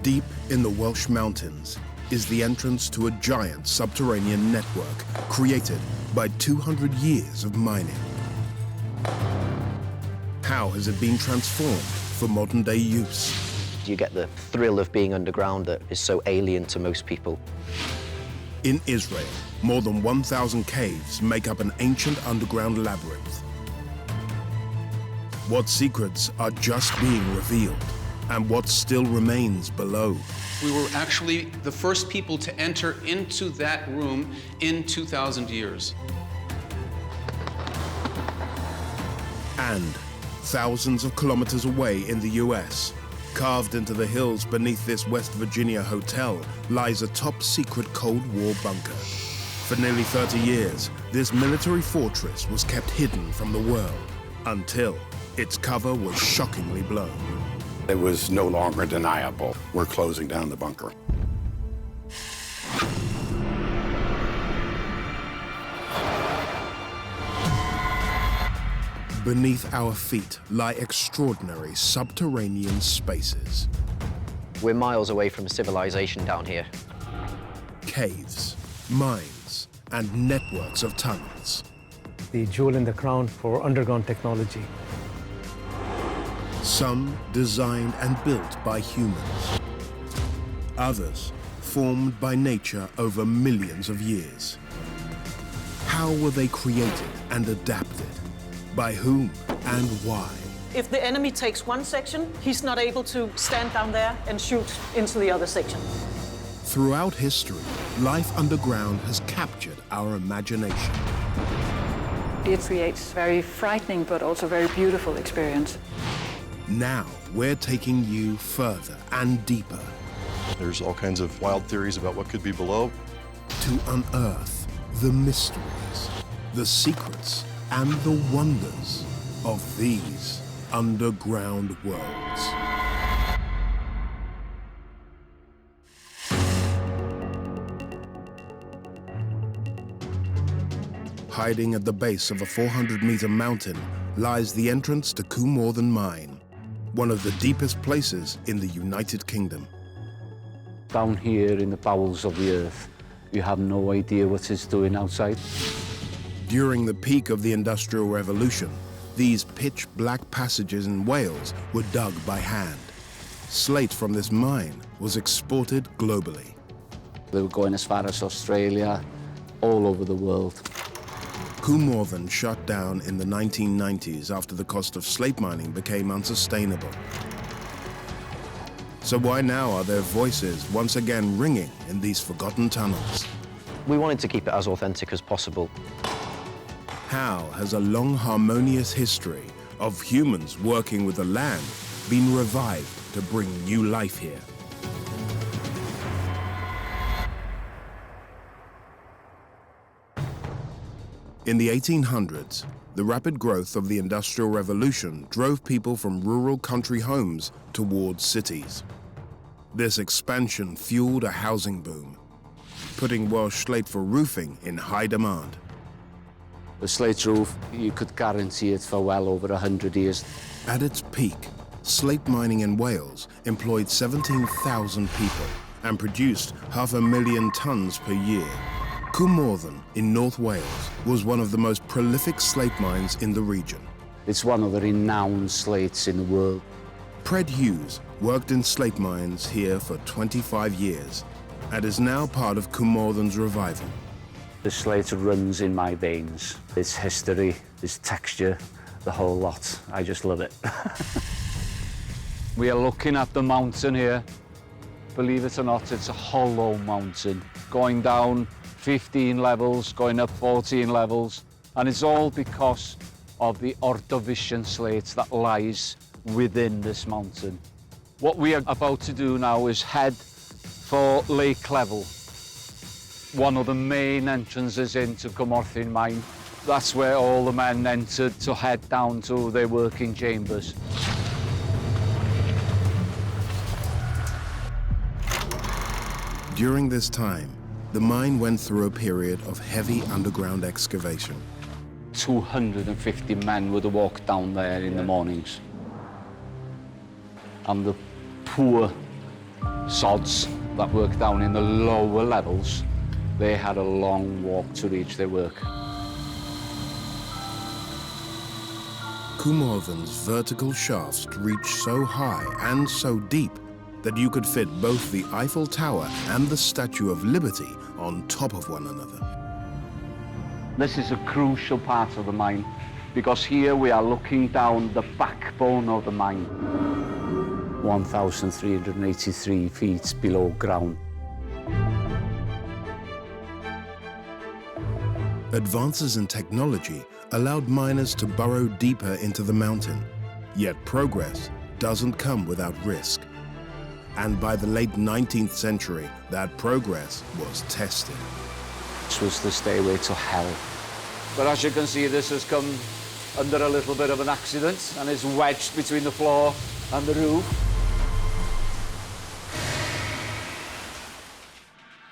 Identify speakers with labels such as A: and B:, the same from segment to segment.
A: Deep in the Welsh mountains is the entrance to a giant subterranean network created by 200 years of mining. How has it been transformed for modern-day use?
B: You get the thrill of being underground that is so alien to most people.
A: In Israel, more than 1,000 caves make up an ancient underground labyrinth. What secrets are just being revealed, and what still remains below?
C: We were actually the first people to enter into that room in 2,000 years.
A: And thousands of kilometers away in the US, carved into the hills beneath this West Virginia hotel, lies a top-secret Cold War bunker. For nearly 30 years, this military fortress was kept hidden from the world until its cover was shockingly blown.
D: It was no longer deniable. We're closing down the bunker.
A: Beneath our feet lie extraordinary subterranean spaces.
B: We're miles away from civilization down here.
A: Caves, mines, and networks of tunnels.
E: The jewel in the crown for underground technology.
A: Some designed and built by humans. Others formed by nature over millions of years. How were they created and adapted? By whom and why?
F: If the enemy takes one section, he's not able to stand down there and shoot into the other section.
A: Throughout history, life underground has captured our imagination.
G: It creates a very frightening but also very beautiful experience.
A: Now we're taking you further and deeper.
H: There's all kinds of wild theories about what could be below.
A: To unearth the mysteries, the secrets, and the wonders of these underground worlds. Hiding at the base of a 400-meter mountain lies the entrance to Coomorthen Mine, one of the deepest places in the United Kingdom.
I: Down here in the bowels of the earth, you have no idea what it's doing outside.
A: During the peak of the Industrial Revolution, these pitch-black passages in Wales were dug by hand. Slate from this mine was exported globally.
I: They were going as far as Australia, all over the world.
A: Coomorthen shut down in the 1990s after the cost of slate mining became unsustainable. So why now are their voices once again ringing in these forgotten tunnels?
B: We wanted to keep it as authentic as possible.
A: How has a long, harmonious history of humans working with the land been revived to bring new life here? In the 1800s, the rapid growth of the Industrial Revolution drove people from rural country homes towards cities. This expansion fueled a housing boom, putting Welsh slate for roofing in high demand.
I: The slate roof, you could guarantee it for well over 100 years.
A: At its peak, slate mining in Wales employed 17,000 people and produced 500,000 tons per year. Coomorthen in North Wales was one of the most prolific slate mines in the region.
I: It's one of the renowned slates in the world.
A: Pred Hughes worked in slate mines here for 25 years and is now part of Coomorthen's revival.
I: The slate runs in my veins. Its history, its texture, the whole lot. I just love it. We are looking at the mountain here. Believe it or not, it's a hollow mountain. Going down 15 levels, going up 14 levels. And it's all because of the Ordovician slate that lies within this mountain. What we are about to do now is head for Lake Level, one of the main entrances into Coomorthen Mine. That's where all the men entered to head down to their working chambers.
A: During this time, the mine went through a period of heavy underground excavation.
I: 250 men would walk down there in the mornings. And the poor sods that work down in the lower levels, they had a long walk to reach their work.
A: Coomorthen's vertical shafts reach so high and so deep that you could fit both the Eiffel Tower and the Statue of Liberty on top of one another.
I: This is a crucial part of the mine, because here we are looking down the backbone of the mine. 1,383 feet below ground.
A: Advances in technology allowed miners to burrow deeper into the mountain, yet progress doesn't come without risk. And by the late 19th century, that progress was tested.
I: This was the stairway to hell. But as you can see, this has come under a little bit of an accident and is wedged between the floor and the roof.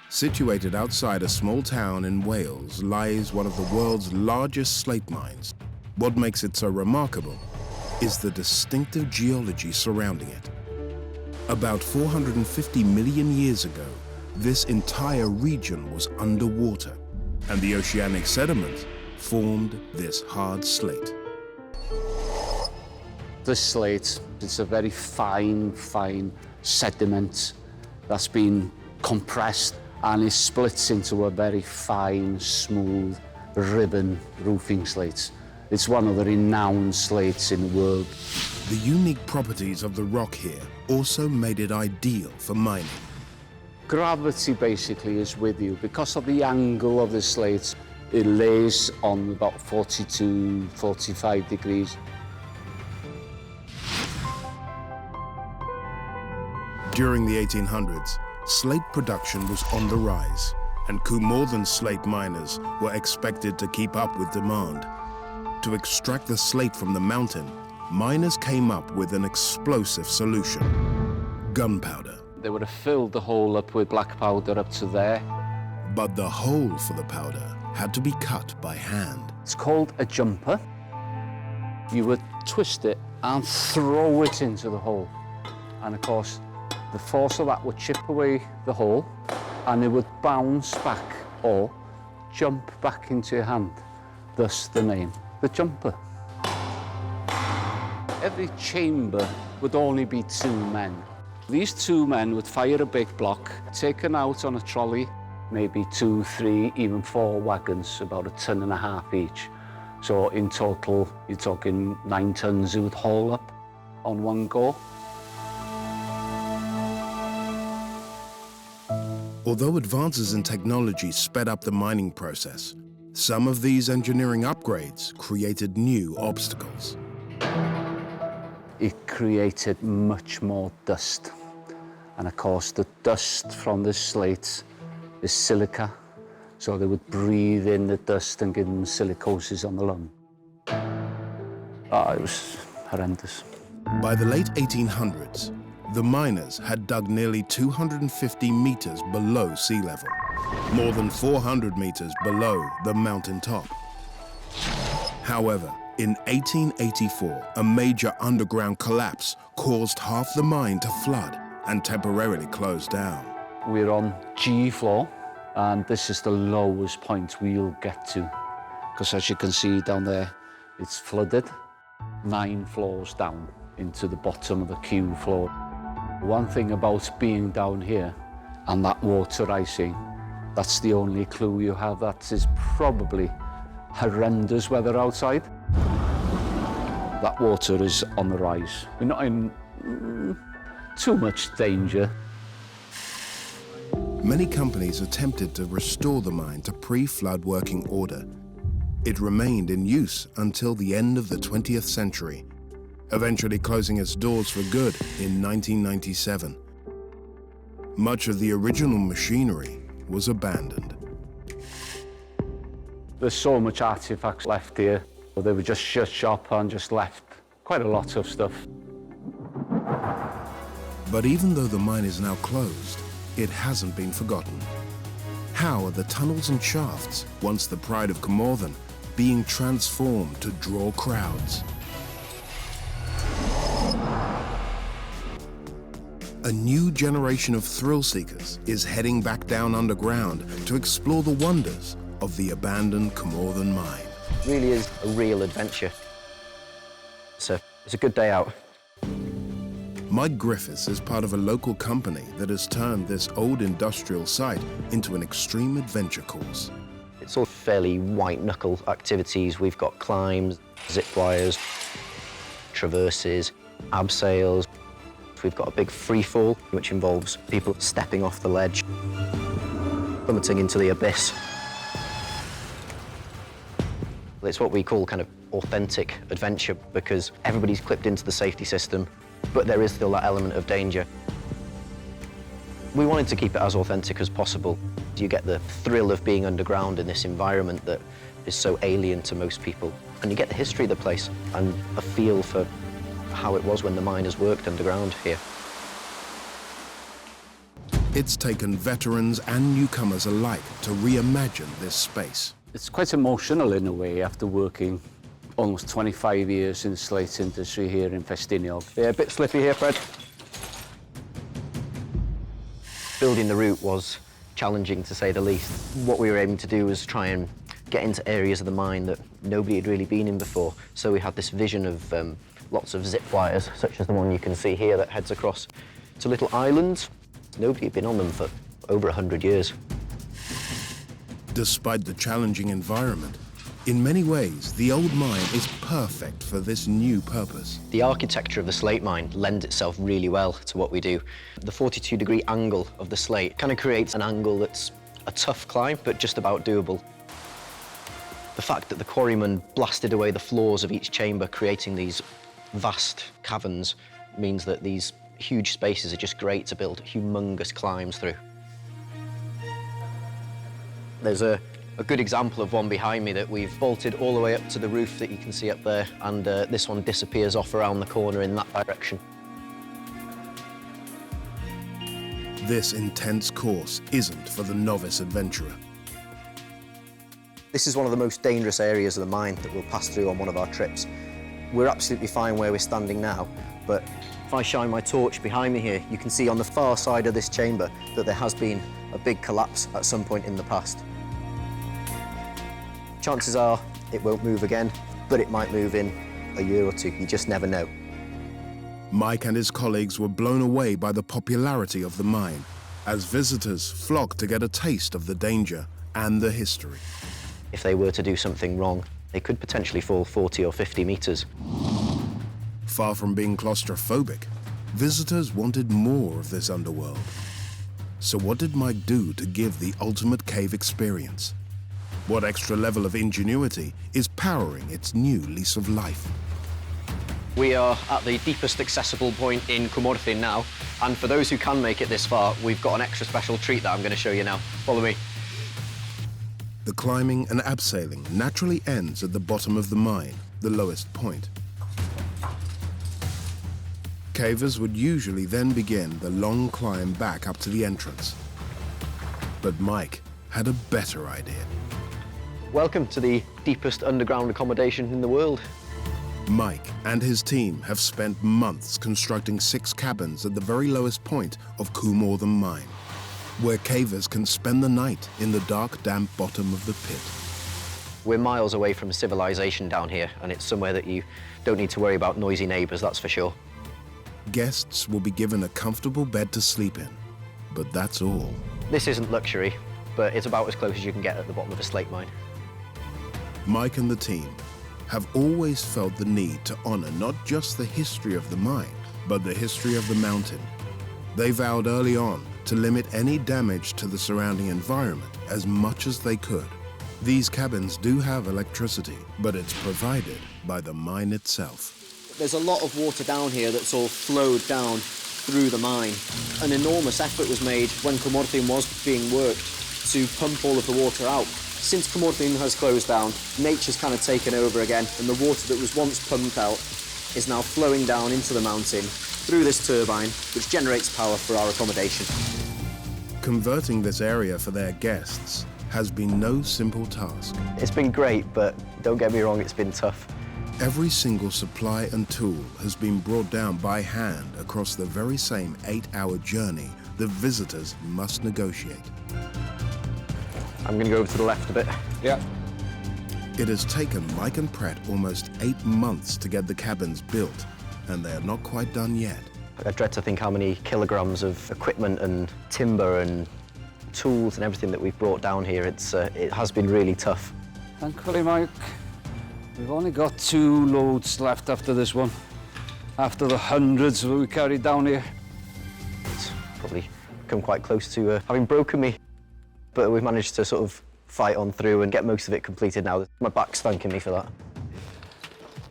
A: Situated outside a small town in Wales lies one of the world's largest slate mines. What makes it so remarkable is the distinctive geology surrounding it. About 450 million years ago, this entire region was underwater, and the oceanic sediments formed this hard slate.
I: This slate, it's a very fine sediment that's been compressed, and it splits into a very fine, smooth, ribbon roofing slate. It's one of the renowned slates in the world.
A: The unique properties of the rock here also made it ideal for mining.
I: Gravity basically is with you. Because of the angle of the slate, it lays on about 42, 45 degrees.
A: During the 1800s, slate production was on the rise, and Coomorthen slate miners were expected to keep up with demand. To extract the slate from the mountain, miners came up with an explosive solution: gunpowder.
I: They would have filled the hole up with black powder up to there.
A: But the hole for the powder had to be cut by hand.
I: It's called a jumper. You would twist it and throw it into the hole. And of course, the force of that would chip away the hole, and it would bounce back or jump back into your hand. Thus the name, the jumper. Every chamber would only be 2 men. These 2 men would fire a big block, taken out on a trolley, maybe 2, 3, even 4 wagons, about 1.5 tons each. So in total, you're talking 9 tons you would haul up on one go.
A: Although advances in technology sped up the mining process, some of these engineering upgrades created new obstacles.
I: It created much more dust. And of course, the dust from the slate is silica, so they would breathe in the dust and give them silicosis on the lung. It was horrendous.
A: By the late 1800s, the miners had dug nearly 250 meters below sea level, more than 400 meters below the mountain top. However, in 1884, a major underground collapse caused half the mine to flood and temporarily close down.
I: We're on G floor, and this is the lowest point we'll get to. Because as you can see down there, it's flooded 9 floors down into the bottom of the Q floor. One thing about being down here and that water rising, that's the only clue you have. That is probably horrendous weather outside. That water is on the rise. We're not in too much danger.
A: Many companies attempted to restore the mine to pre-flood working order. It remained in use until the end of the 20th century, eventually closing its doors for good in 1997. Much of the original machinery was abandoned.
I: There's so much artifacts left here. They were just shut shop and just left quite a lot of stuff.
A: But even though the mine is now closed, it hasn't been forgotten. How are the tunnels and shafts, once the pride of Coomorthen, being transformed to draw crowds? a new generation of thrill seekers is heading back down underground to explore the wonders of the abandoned Carmarthen mine.
B: It really is a real adventure. It's a good day out.
A: Mike Griffiths is part of a local company that has turned this old industrial site into an extreme adventure course.
B: It's all fairly white-knuckle activities. We've got climbs, zip wires, traverses, abseils. We've got a big free fall, which involves people stepping off the ledge, plummeting into the abyss. It's what we call kind of authentic adventure because everybody's clipped into the safety system, but there is still that element of danger. We wanted to keep it as authentic as possible. You get the thrill of being underground in this environment that is so alien to most people. And you get the history of the place and a feel for how it was when the miners worked underground here.
A: It's taken veterans and newcomers alike to reimagine this space.
I: It's quite emotional in a way after working almost 25 years in the slate industry here in Festiniog.
B: Yeah, a bit slippy here, Fred. Building the route was challenging, to say the least. What we were aiming to do was try and get into areas of the mine that nobody had really been in before. So we had this vision of lots of zip wires, such as the one you can see here that heads across to little islands. Nobody had been on them for over 100 years.
A: Despite the challenging environment, in many ways, the old mine is perfect for this new purpose.
B: The architecture of the slate mine lends itself really well to what we do. The 42-degree angle of the slate kind of creates an angle that's a tough climb, but just about doable. The fact that the quarrymen blasted away the floors of each chamber, creating these vast caverns, means that these huge spaces are just great to build humongous climbs through. There's a good example of one behind me that we've bolted all the way up to the roof that you can see up there, and this one disappears off around the corner in that direction.
A: This intense course isn't for the novice adventurer.
B: This is one of the most dangerous areas of the mine that we'll pass through on one of our trips. We're absolutely fine where we're standing now, but if I shine my torch behind me here, you can see on the far side of this chamber that there has been a big collapse at some point in the past. Chances are it won't move again, but it might move in a year or two. You just never know.
A: Mike and his colleagues were blown away by the popularity of the mine as visitors flocked to get a taste of the danger and the history.
B: If they were to do something wrong, they could potentially fall 40 or 50 meters.
A: Far from being claustrophobic, visitors wanted more of this underworld. So what did Mike do to give the ultimate cave experience? What extra level of ingenuity is powering its new lease of life?
B: We are at the deepest accessible point in Carmarthen now, and for those who can make it this far, we've got an extra special treat that I'm going to show you now. Follow me.
A: The climbing and abseiling naturally ends at the bottom of the mine, the lowest point. Cavers would usually then begin the long climb back up to the entrance. But Mike had a better idea.
B: Welcome to the deepest underground accommodation in the world.
A: Mike and his team have spent months constructing 6 cabins at the very lowest point of Carmarthen mine, where cavers can spend the night in the dark, damp bottom of the pit.
B: We're miles away from civilization down here, and it's somewhere that you don't need to worry about noisy neighbors, that's for sure.
A: Guests will be given a comfortable bed to sleep in, but that's all.
B: This isn't luxury, but it's about as close as you can get at the bottom of a slate mine.
A: Mike and the team have always felt the need to honor not just the history of the mine, but the history of the mountain. They vowed early on to limit any damage to the surrounding environment as much as they could. These cabins do have electricity, but it's provided by the mine itself.
B: There's a lot of water down here that's all flowed down through the mine. An enormous effort was made when Carmarthen was being worked to pump all of the water out. Since Carmarthen has closed down, nature's kind of taken over again, and the water that was once pumped out is now flowing down into the mountain through this turbine, which generates power for our accommodation.
A: Converting this area for their guests has been no simple task.
B: It's been great, but don't get me wrong, it's been tough.
A: Every single supply and tool has been brought down by hand across the very same 8-hour journey the visitors must negotiate.
B: I'm going to go over to the left a bit.
I: Yeah.
A: It has taken Mike and Pratt almost 8 months to get the cabins built, and they are not quite done yet.
B: I dread to think how many kilograms of equipment and timber and tools and everything that we've brought down here. It has been really tough.
I: Thankfully, Mike, we've only got 2 loads left after this one. After the hundreds that we carried down here.
B: It's probably come quite close to having broken me, but we've managed to sort of fight on through and get most of it completed now. My back's thanking me for that.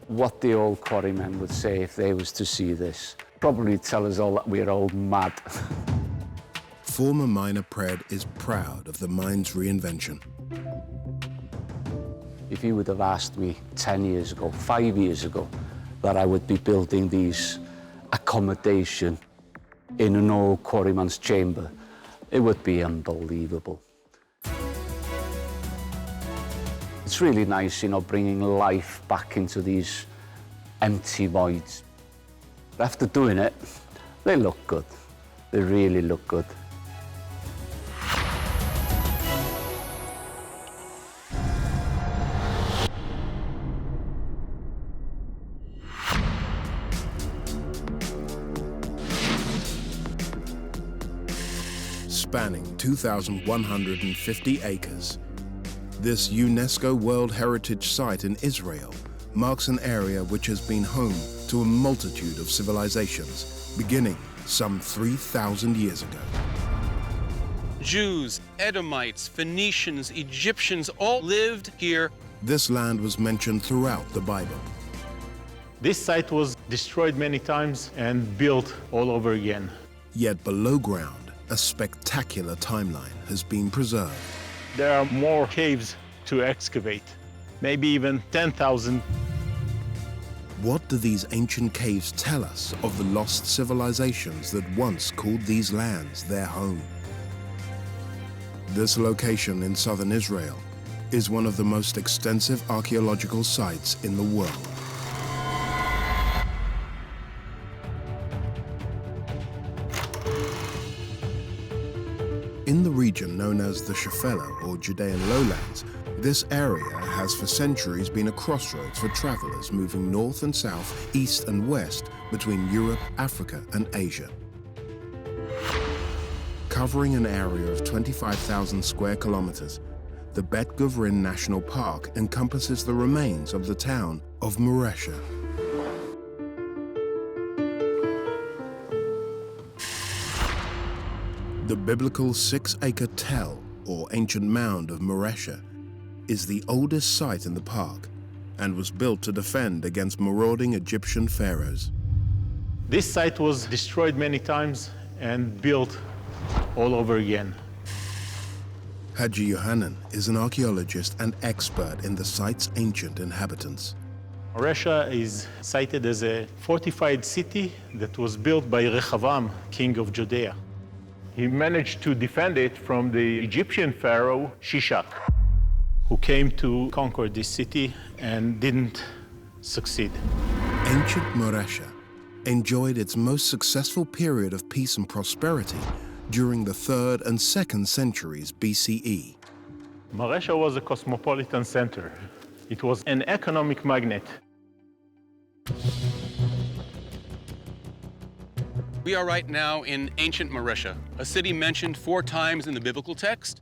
I: What the old quarrymen would say if they was to see this. Probably tell us all that we're all mad.
A: Former miner Pred is proud of the mine's reinvention.
I: If you would have asked me 10 years ago, 5 years ago, that I would be building these accommodation in an old quarryman's chamber, it would be unbelievable. It's really nice, you know, bringing life back into these empty voids. But after doing it, they look good. They really look good.
A: Spanning 2,150 acres. This UNESCO World Heritage Site in Israel marks an area which has been home to a multitude of civilizations, beginning some 3,000 years ago.
C: Jews, Edomites, Phoenicians, Egyptians all lived here.
A: This land was mentioned throughout the Bible.
E: This site was destroyed many times and built all over again.
A: Yet below ground, a spectacular timeline has been preserved.
E: There are more caves to excavate, maybe even 10,000.
A: What do these ancient caves tell us of the lost civilizations that once called these lands their home? This location in southern Israel is one of the most extensive archaeological sites in the world. In the region known as the Shephelah, or Judean lowlands, this area has for centuries been a crossroads for travelers moving north and south, east and west between Europe, Africa and Asia. Covering an area of 25,000 square kilometers, the Bet Guvrin National Park encompasses the remains of the town of Maresha. The biblical 6-acre tell, or ancient mound of Maresha, is the oldest site in the park and was built to defend against marauding Egyptian pharaohs.
E: This site was destroyed many times and built all over again.
A: Haji Yohanan is an archaeologist and expert in the site's ancient inhabitants.
E: Maresha is cited as a fortified city that was built by Rehavam, king of Judea. He managed to defend it from the Egyptian pharaoh Shishak, who came to conquer this city and didn't succeed.
A: Ancient Maresha enjoyed its most successful period of peace and prosperity during the 3rd and 2nd centuries BCE.
E: Maresha was a cosmopolitan center. It was an economic magnet.
C: We are right now in ancient Maresha, a city mentioned 4 times in the biblical text.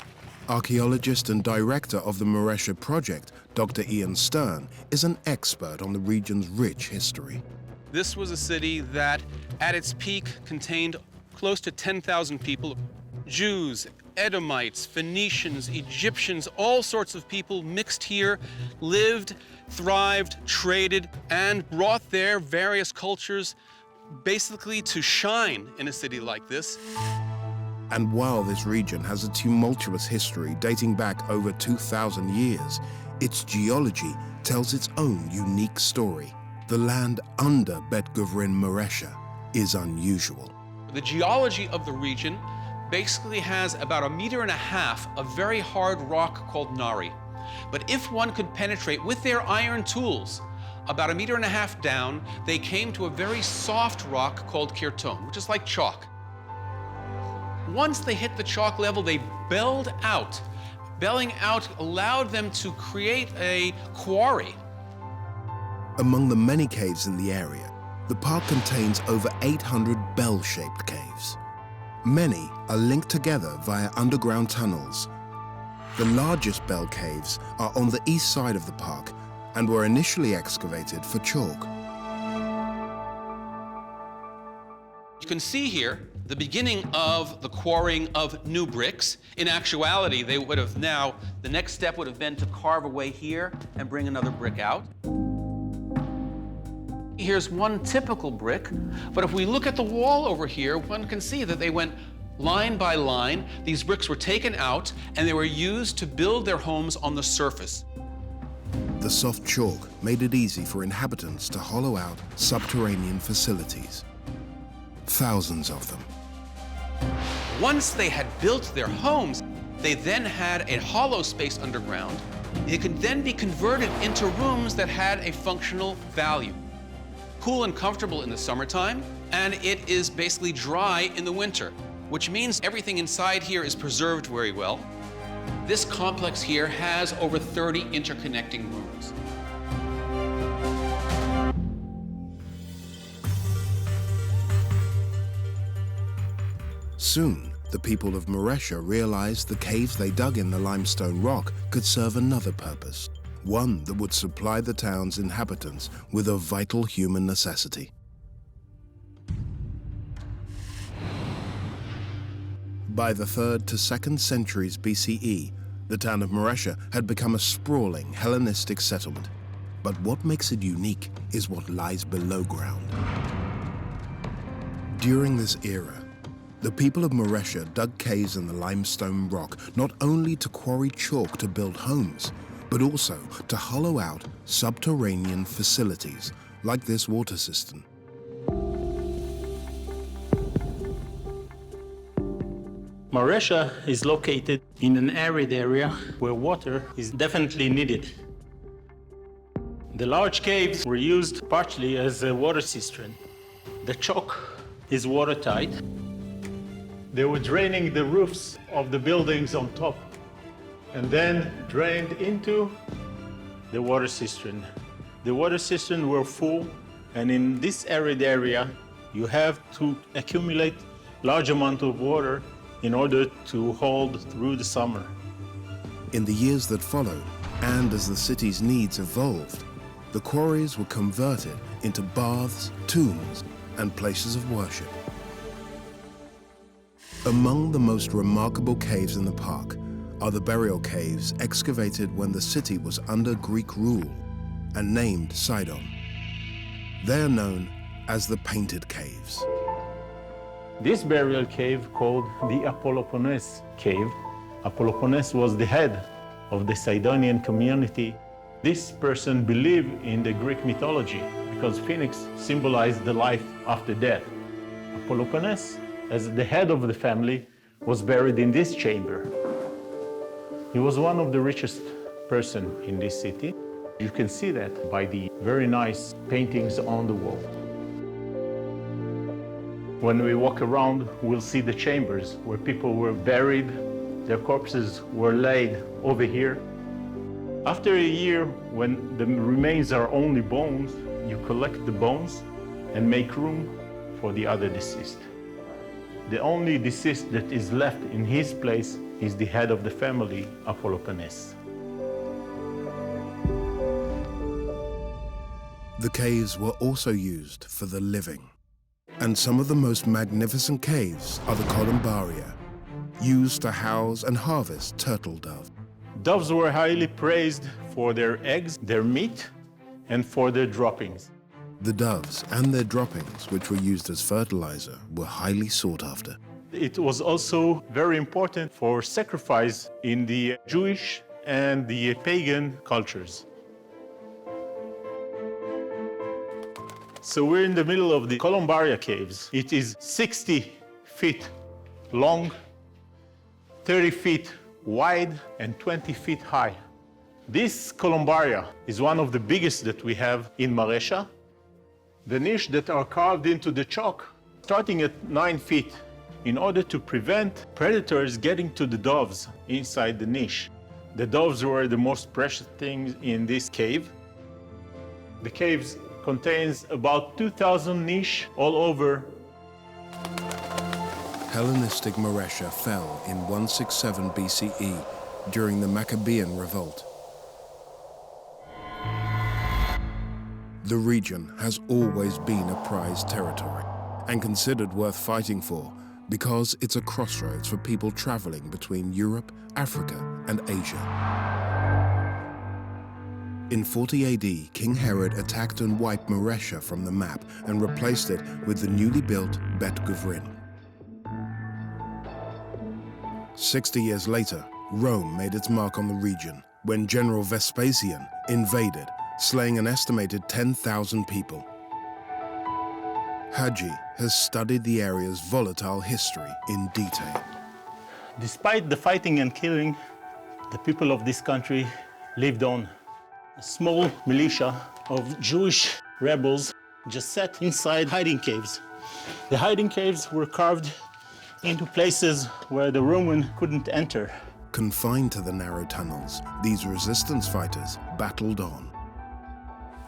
A: Archaeologist and director of the Maresha project, Dr. Ian Stern, is an expert on the region's rich history.
C: This was a city that, at its peak, contained close to 10,000 people. Jews, Edomites, Phoenicians, Egyptians, all sorts of people mixed here, lived, thrived, traded, and brought their various cultures basically to shine in a city like this.
A: And while this region has a tumultuous history dating back over 2,000 years, its geology tells its own unique story. The land under Bet Guvrin Maresha is unusual.
C: The geology of the region basically has about 1.5 meters of very hard rock called Nari. But if one could penetrate with their iron tools About 1.5 meters down, they came to a very soft rock called kirton, which is like chalk. Once they hit the chalk level, they belled out. Belling out allowed them to create a quarry.
A: Among the many caves in the area, the park contains over 800 bell-shaped caves. Many are linked together via underground tunnels. The largest bell caves are on the east side of the park and were initially excavated for chalk.
C: You can see here the beginning of the quarrying of new bricks. In actuality, they would have now, the next step would have been to carve away here and bring another brick out. Here's one typical brick, but if we look at the wall over here, one can see that they went line by line. These bricks were taken out and they were used to build their homes on the surface.
A: The soft chalk made it easy for inhabitants to hollow out subterranean facilities. Thousands of them.
C: Once they had built their homes, they then had a hollow space underground. It could then be converted into rooms that had a functional value. Cool and comfortable in the summertime, and it is basically dry in the winter, which means everything inside here is preserved very well. This complex here has over 30 interconnecting rooms.
A: Soon, the people of Maresha realized the caves they dug in the limestone rock could serve another purpose, one that would supply the town's inhabitants with a vital human necessity. By the 3rd to 2nd centuries BCE, the town of Maresha had become a sprawling Hellenistic settlement. But what makes it unique is what lies below ground. During this era, the people of Maresha dug caves in the limestone rock not only to quarry chalk to build homes, but also to hollow out subterranean facilities like this water cistern.
E: Maresha is located in an arid area where water is definitely needed. The large caves were used partly as a water cistern. The chalk is watertight. They were draining the roofs of the buildings on top and then drained into the water cistern. The water cistern were full, and in this arid area, you have to accumulate large amount of water in order to hold through the summer.
A: In the years that followed, and as the city's needs evolved, the quarries were converted into baths, tombs, and places of worship. Among the most remarkable caves in the park are the burial caves excavated when the city was under Greek rule and named Sidon. They are known as the Painted Caves.
E: This burial cave, called the Apollopones cave, Apollopones was the head of the Sidonian community. This person believed in the Greek mythology because Phoenix symbolized the life after death. Apollopones, as the head of the family, was buried in this chamber. He was one of the richest person in this city. You can see that by the very nice paintings on the wall. When we walk around, we'll see the chambers where people were buried. Their corpses were laid over here. After a year, when the remains are only bones, you collect the bones and make room for the other deceased. The only deceased that is left in his place is the head of the family, Apollopones.
A: The caves were also used for the living. And some of the most magnificent caves are the columbaria, used to house and harvest turtle dove.
E: Doves were highly praised for their eggs, their meat, and for their droppings.
A: The doves and their droppings, which were used as fertilizer, were highly sought after.
E: It was also very important for sacrifice in the Jewish and the pagan cultures. So we're in the middle of the Columbaria caves. It is 60 feet long, 30 feet wide, and 20 feet high. This columbaria is one of the biggest that we have in Maresha. The niche that are carved into the chalk, starting at 9 feet, in order to prevent predators getting to the doves inside the niche. The doves were the most precious things in this cave. The caves contains about 2,000 niche all over.
A: Hellenistic Maresha fell in 167 BCE during the Maccabean revolt. The region has always been a prized territory and considered worth fighting for because it's a crossroads for people traveling between Europe, Africa, and Asia. In 40 AD, King Herod attacked and wiped Maresha from the map and replaced it with the newly built Bet Guvrin. 60 years later, Rome made its mark on the region when General Vespasian invaded, slaying an estimated 10,000 people. Haji has studied the area's volatile history in detail.
E: Despite the fighting and killing, the people of this country lived on. A small militia of Jewish rebels just sat inside hiding caves. The hiding caves were carved into places where the Roman couldn't enter.
A: Confined to the narrow tunnels, these resistance fighters battled on.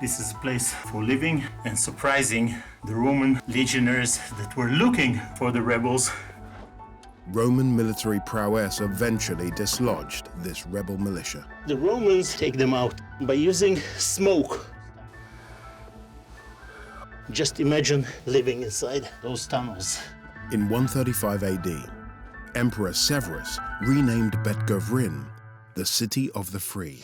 E: This is a place for living and surprising the Roman legionnaires that were looking for the rebels.
A: Roman military prowess eventually dislodged this rebel militia.
E: The Romans take them out by using smoke. Just imagine living inside those tunnels.
A: In 135 AD, Emperor Severus renamed Bet Guvrin the City of the Free.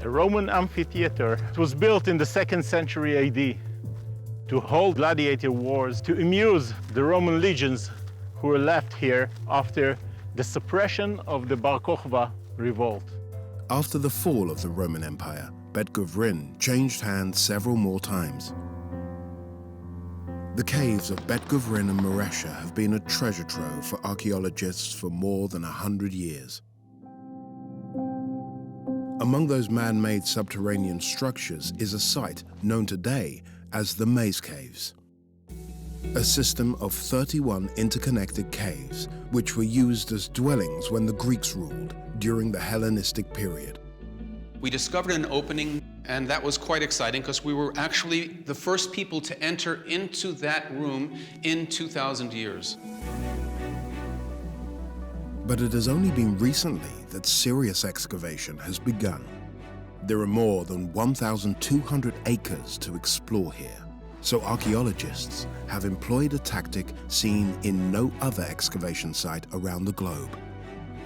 E: A Roman amphitheater was built in the 2nd century AD to hold gladiator wars, to amuse the Roman legions who were left here after the suppression of the Bar Kokhba revolt.
A: After the fall of the Roman Empire, Bet Guvrin changed hands several more times. The caves of Bet Guvrin and Maresha have been a treasure trove for archaeologists for more than 100 years. Among those man-made subterranean structures is a site known today as the Maze Caves, a system of 31 interconnected caves which were used as dwellings when the Greeks ruled during the Hellenistic period.
C: We discovered an opening, and that was quite exciting because we were actually the first people to enter into that room in 2,000 years.
A: But it has only been recently that serious excavation has begun. There are more than 1,200 acres to explore here, so archaeologists have employed a tactic seen in no other excavation site around the globe.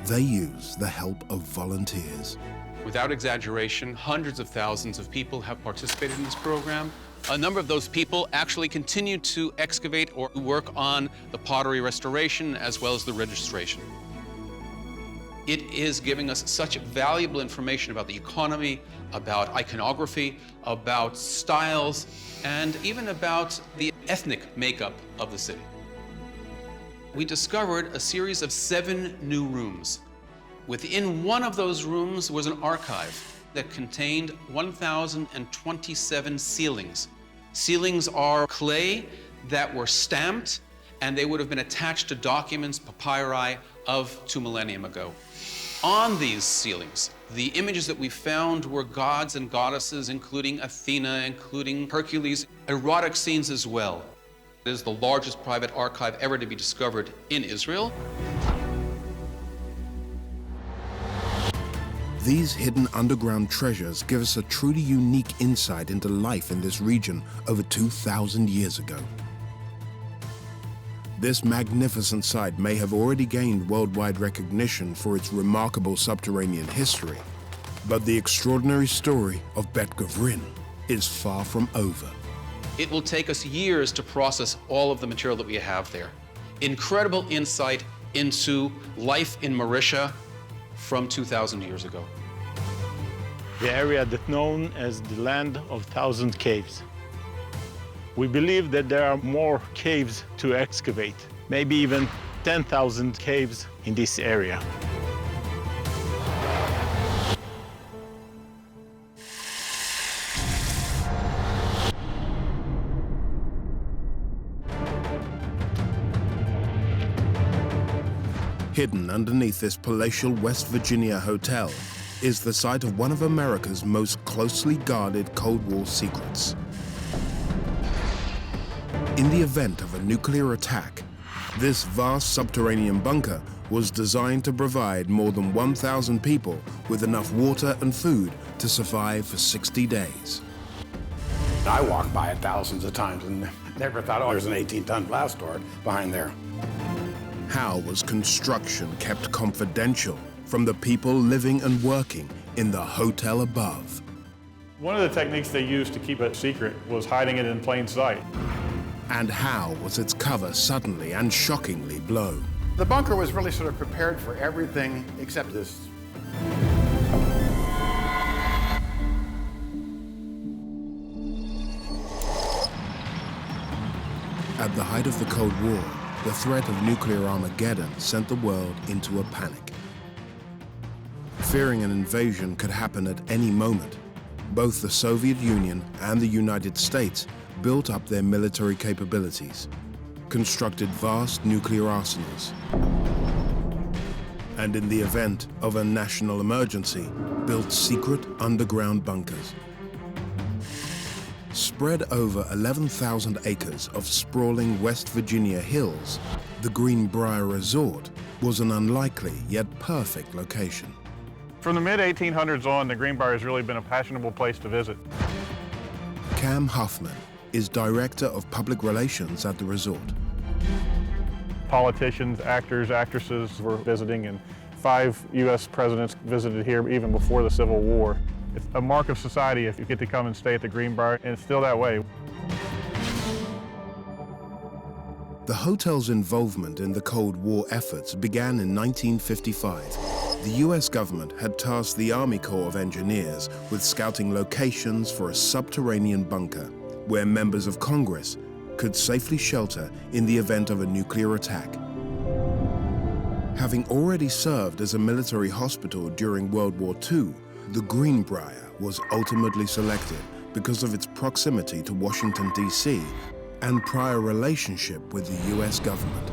A: They use the help of volunteers.
C: Without exaggeration, hundreds of thousands of people have participated in this program. A number of those people actually continue to excavate or work on the pottery restoration as well as the registration. It is giving us such valuable information about the economy, about iconography, about styles, and even about the ethnic makeup of the city. We discovered a series of 7 new rooms. Within one of those rooms was an archive that contained 1,027 ceilings. Ceilings are clay that were stamped, and they would have been attached to documents, papyri of 2 millennia ago. On these ceilings, the images that we found were gods and goddesses, including Athena, including Hercules, erotic scenes as well. It is the largest private archive ever to be discovered in Israel.
A: These hidden underground treasures give us a truly unique insight into life in this region over 2,000 years ago. This magnificent site may have already gained worldwide recognition for its remarkable subterranean history, but the extraordinary story of Bet Guvrin is far from over.
C: It will take us years to process all of the material that we have there. Incredible insight into life in Maresha from 2,000 years ago.
E: The area that's known as the Land of 1,000 Caves. We believe that there are more caves to excavate, maybe even 10,000 caves in this area.
A: Hidden underneath this palatial West Virginia hotel is the site of one of America's most closely guarded Cold War secrets. In the event of a nuclear attack, this vast subterranean bunker was designed to provide more than 1,000 people with enough water and food to survive for 60 days.
D: I walked by it thousands of times and never thought, oh, there's an 18-ton blast door behind there.
A: How was construction kept confidential from the people living and working in the hotel above?
E: One of the techniques they used to keep it secret was hiding it in plain sight.
A: And how was its cover suddenly and shockingly blown?
D: The bunker was really sort of prepared for everything except this.
A: At the height of the Cold War, the threat of nuclear Armageddon sent the world into a panic. Fearing an invasion could happen at any moment, both the Soviet Union and the United States built up their military capabilities, constructed vast nuclear arsenals, and in the event of a national emergency, built secret underground bunkers. Spread over 11,000 acres of sprawling West Virginia hills, the Greenbrier Resort was an unlikely yet perfect location.
E: From the mid-1800s on, the Greenbrier has really been a fashionable place to visit.
A: Cam Huffman is Director of Public Relations at the resort.
E: Politicians, actors, actresses were visiting, and 5 U.S. presidents visited here even before the Civil War. It's a mark of society if you get to come and stay at the Greenbrier, and it's still that way.
A: The hotel's involvement in the Cold War efforts began in 1955. The U.S. government had tasked the Army Corps of Engineers with scouting locations for a subterranean bunker where members of Congress could safely shelter in the event of a nuclear attack. Having already served as a military hospital during World War II, the Greenbrier was ultimately selected because of its proximity to Washington, D.C., and prior relationship with the U.S. government.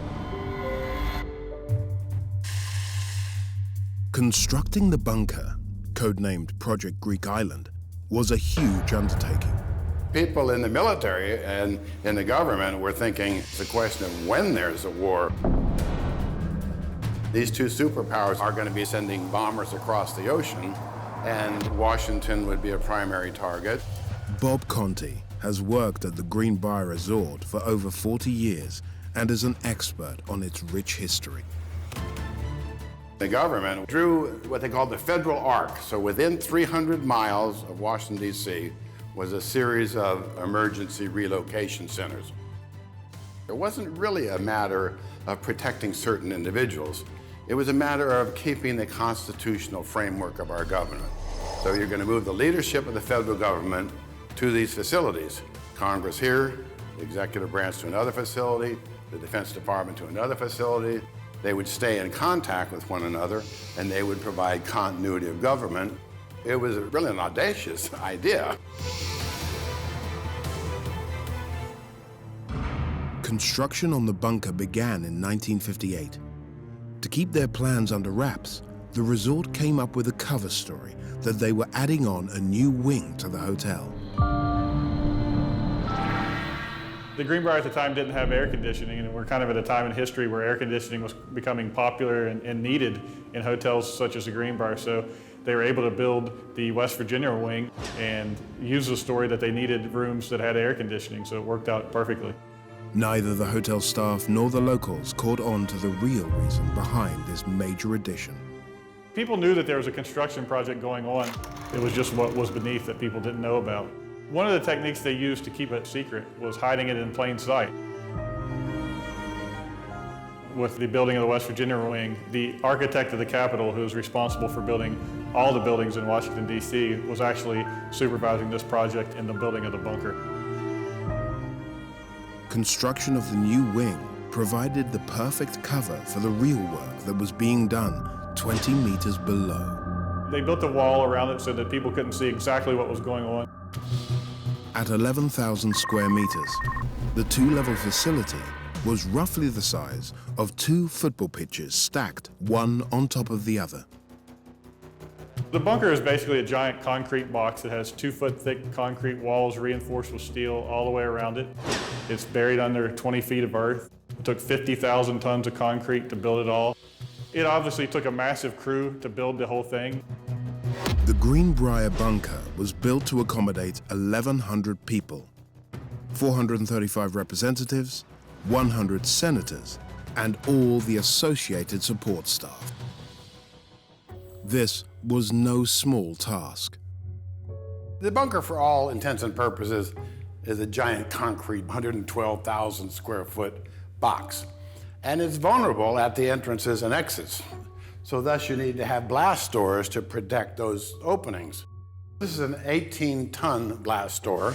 A: Constructing the bunker, codenamed Project Greek Island, was a huge undertaking.
D: People in the military and in the government were thinking it's a question of when there's a war. These two superpowers are going to be sending bombers across the ocean, and Washington would be a primary target.
A: Bob Conti has worked at the Greenbrier Resort for over 40 years and is an expert on its rich history.
D: The government drew what they called the Federal Arc. So within 300 miles of Washington, D.C., was a series of emergency relocation centers. It wasn't really a matter of protecting certain individuals. It was a matter of keeping the constitutional framework of our government. So you're going to move the leadership of the federal government to these facilities. Congress here, the executive branch to another facility, the Defense Department to another facility. They would stay in contact with one another, and they would provide continuity of government. It was really an audacious idea.
A: Construction on the bunker began in 1958. To keep their plans under wraps, the resort came up with a cover story that they were adding on a new wing to the hotel.
E: The Greenbrier at the time didn't have air conditioning, and we're kind of at a time in history where air conditioning was becoming popular and needed in hotels such as the Greenbrier. So they were able to build the West Virginia wing and use the story that they needed rooms that had air conditioning, so it worked out perfectly.
A: Neither the hotel staff nor the locals caught on to the real reason behind this major addition.
E: People knew that there was a construction project going on. It was just what was beneath that people didn't know about. One of the techniques they used to keep it secret was hiding it in plain sight. With the building of the West Virginia wing, the architect of the Capitol, who was responsible for building all the buildings in Washington, D.C., was actually supervising this project in the building of the bunker.
A: Construction of the new wing provided the perfect cover for the real work that was being done 20 meters below.
E: They built a wall around it so that people couldn't see exactly what was going on.
A: At 11,000 square meters, the two-level facility was roughly the size of 2 football pitches stacked one on top of the other.
E: The bunker is basically a giant concrete box that has 2-foot thick concrete walls reinforced with steel all the way around it. It's buried under 20 feet of earth. It took 50,000 tons of concrete to build it all. It obviously took a massive crew to build the whole thing.
A: The Greenbrier bunker was built to accommodate 1,100 people, 435 representatives, 100 senators, and all the associated support staff. This was no small task.
D: The bunker, for all intents and purposes, is a giant concrete 112,000 square foot box. And it's vulnerable at the entrances and exits. So thus you need to have blast doors to protect those openings. This is an 18-ton blast door.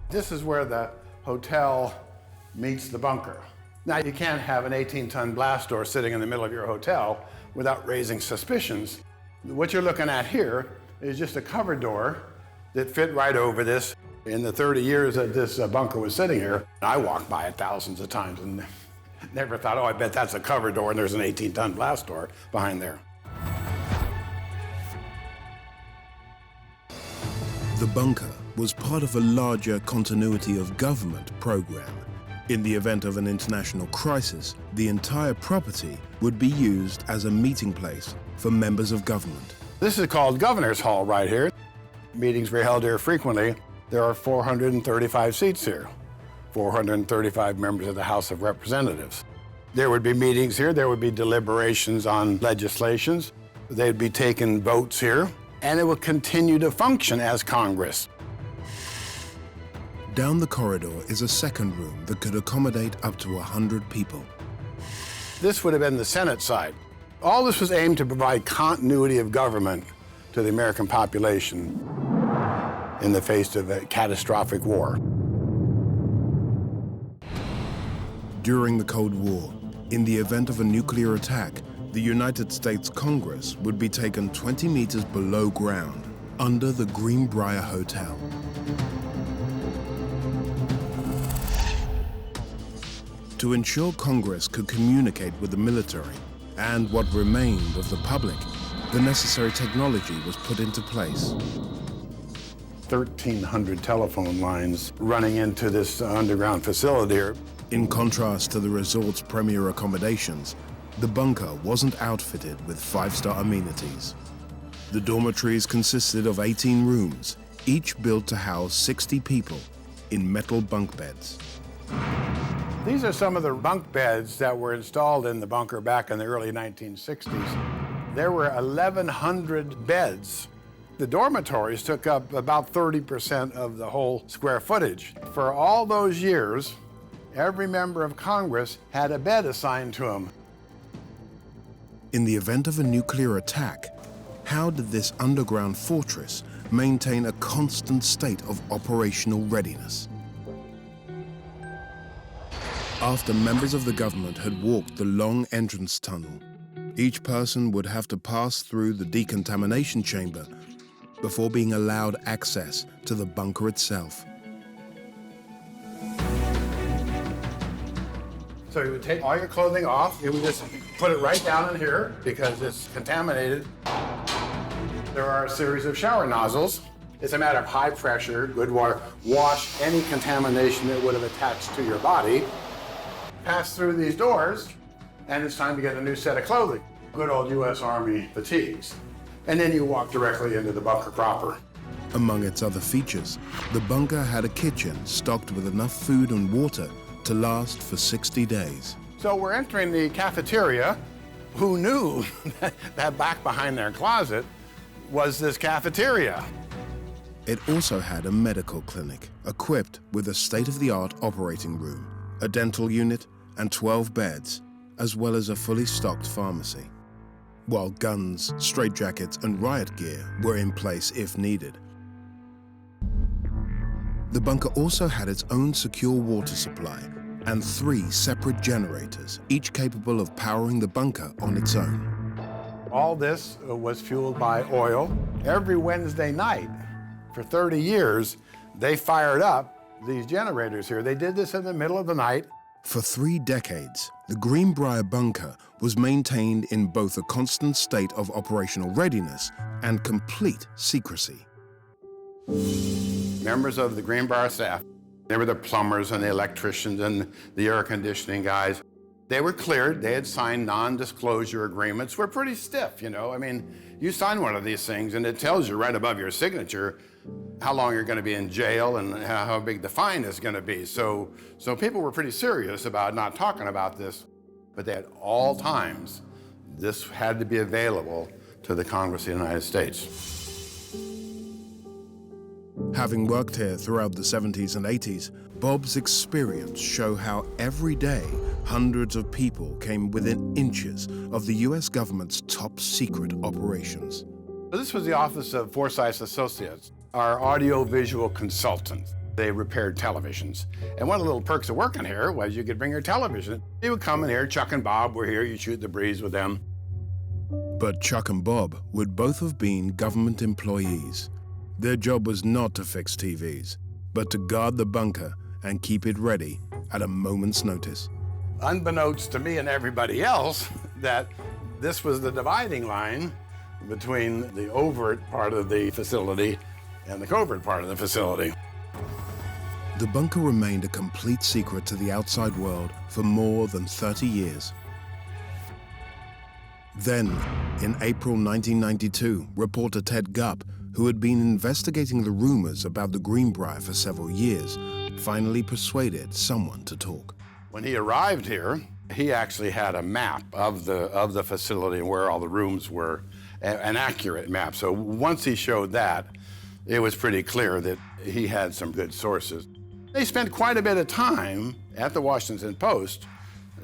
D: This is where the hotel meets the bunker. Now, you can't have an 18-ton blast door sitting in the middle of your hotel without raising suspicions. What you're looking at here is just a cover door that fit right over this. In the 30 years that this bunker was sitting here, I walked by it thousands of times and never thought, oh, I bet that's a cover door and there's an 18-ton blast door behind there.
A: The bunker was part of a larger continuity of government program. In the event of an international crisis, the entire property would be used as a meeting place for members of government.
D: This is called Governor's Hall right here. Meetings were held here frequently. There are 435 seats here, 435 members of the House of Representatives. There would be meetings here, there would be deliberations on legislations, they'd be taking votes here, and it would continue to function as Congress.
A: Down the corridor is a second room that could accommodate up to 100 people.
D: This would have been the Senate side. All this was aimed to provide continuity of government to the American population in the face of a catastrophic war.
A: During the Cold War, in the event of a nuclear attack, the United States Congress would be taken 20 meters below ground, under the Greenbrier Hotel. To ensure Congress could communicate with the military and what remained of the public, the necessary technology was put into place.
D: 1,300 telephone lines running into this underground facility here.
A: In contrast to the resort's premier accommodations, the bunker wasn't outfitted with 5-star amenities. The dormitories consisted of 18 rooms, each built to house 60 people in metal bunk beds.
D: These are some of the bunk beds that were installed in the bunker back in the early 1960s. There were 1,100 beds. The dormitories took up about 30% of the whole square footage. For all those years, every member of Congress had a bed assigned to him.
A: In the event of a nuclear attack, how did this underground fortress maintain a constant state of operational readiness? After members of the government had walked the long entrance tunnel, each person would have to pass through the decontamination chamber before being allowed access to the bunker itself.
D: So you would take all your clothing off, you would just put it right down in here because it's contaminated. There are a series of shower nozzles. It's a matter of high pressure, good water. Wash any contamination that would have attached to your body. Pass through these doors, and it's time to get a new set of clothing. Good old U.S. Army fatigues. And then you walk directly into the bunker proper.
A: Among its other features, the bunker had a kitchen stocked with enough food and water to last for 60 days.
D: So we're entering the cafeteria. Who knew that back behind their closet was this cafeteria?
A: It also had a medical clinic equipped with a state-of-the-art operating room, a dental unit, and 12 beds, as well as a fully stocked pharmacy, while guns, straitjackets, and riot gear were in place if needed. The bunker also had its own secure water supply and 3 separate generators, each capable of powering the bunker on its own.
D: All this was fueled by oil. Every Wednesday night for 30 years, they fired up These generators here, they did this in the middle of the night.
A: For 3 decades, the Greenbrier bunker was maintained in both a constant state of operational readiness and complete secrecy.
D: Members of the Greenbrier staff, they were the plumbers and the electricians and the air conditioning guys. They were cleared. They had signed non-disclosure agreements. We're pretty stiff, you know. I mean, you sign one of these things and it tells you right above your signature how long you're going to be in jail and how big the fine is going to be. So people were pretty serious about not talking about this, but at all times, this had to be available to the Congress of the United States.
A: Having worked here throughout the 70s and 80s, Bob's experience show how every day hundreds of people came within inches of the US government's top secret operations.
D: This was the office of Forsyth Associates, our audio-visual consultants. They repaired televisions. And one of the little perks of working here was you could bring your television. You would come in here, Chuck and Bob were here, you shoot the breeze with them.
A: But Chuck and Bob would both have been government employees. Their job was not to fix TVs, but to guard the bunker and keep it ready at a moment's notice.
D: Unbeknownst to me and everybody else, that this was the dividing line between the overt part of the facility and the covert part of the facility.
A: The bunker remained a complete secret to the outside world for more than 30 years. Then, in April 1992, reporter Ted Gupp, who had been investigating the rumors about the Greenbrier for several years, finally persuaded someone to talk.
D: When he arrived here, he actually had a map of the facility and where all the rooms were, an accurate map. So once he showed that, it was pretty clear that he had some good sources. They spent quite a bit of time at the Washington Post,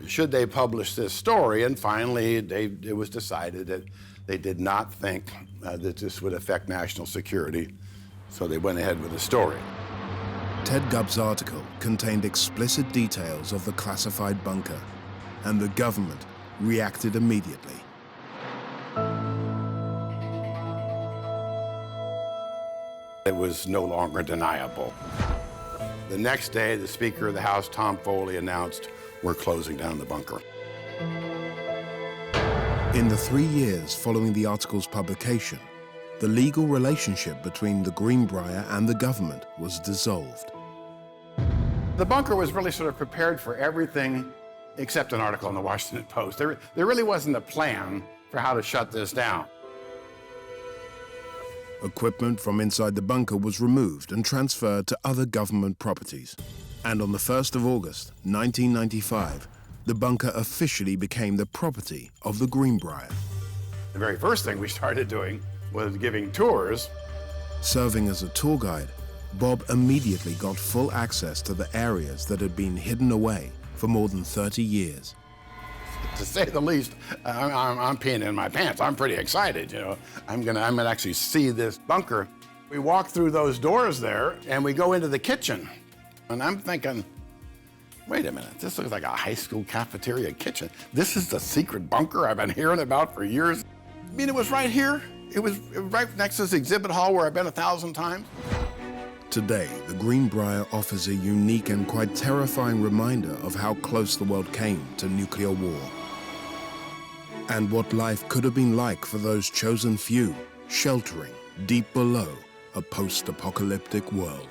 D: should they publish this story, and finally it was decided that they did not think that this would affect national security, so they went ahead with the story.
A: Ted Gupp's article contained explicit details of the classified bunker, and the government reacted immediately.
D: It was no longer deniable. The next day, the Speaker of the House, Tom Foley, announced, "We're closing down the bunker."
A: In the 3 years following the article's publication, the legal relationship between the Greenbrier and the government was dissolved.
D: The bunker was really sort of prepared for everything except an article in the Washington Post. There really wasn't a plan for how to shut this down.
A: Equipment from inside the bunker was removed and transferred to other government properties. And on the 1st of August, 1995, the bunker officially became the property of the Greenbrier.
D: The very first thing we started doing was giving tours.
A: Serving as a tour guide, Bob immediately got full access to the areas that had been hidden away for more than 30 years.
D: To say the least, I'm peeing in my pants. I'm pretty excited, you know. I'm gonna actually see this bunker. We walk through those doors there, and we go into the kitchen. And I'm thinking, wait a minute, this looks like a high school cafeteria kitchen. This is the secret bunker I've been hearing about for years. I mean, it was right here. It was right next to this exhibit hall where I've been 1,000 times.
A: Today, the Greenbrier offers a unique and quite terrifying reminder of how close the world came to nuclear war. And what life could have been like for those chosen few, sheltering deep below a post-apocalyptic world.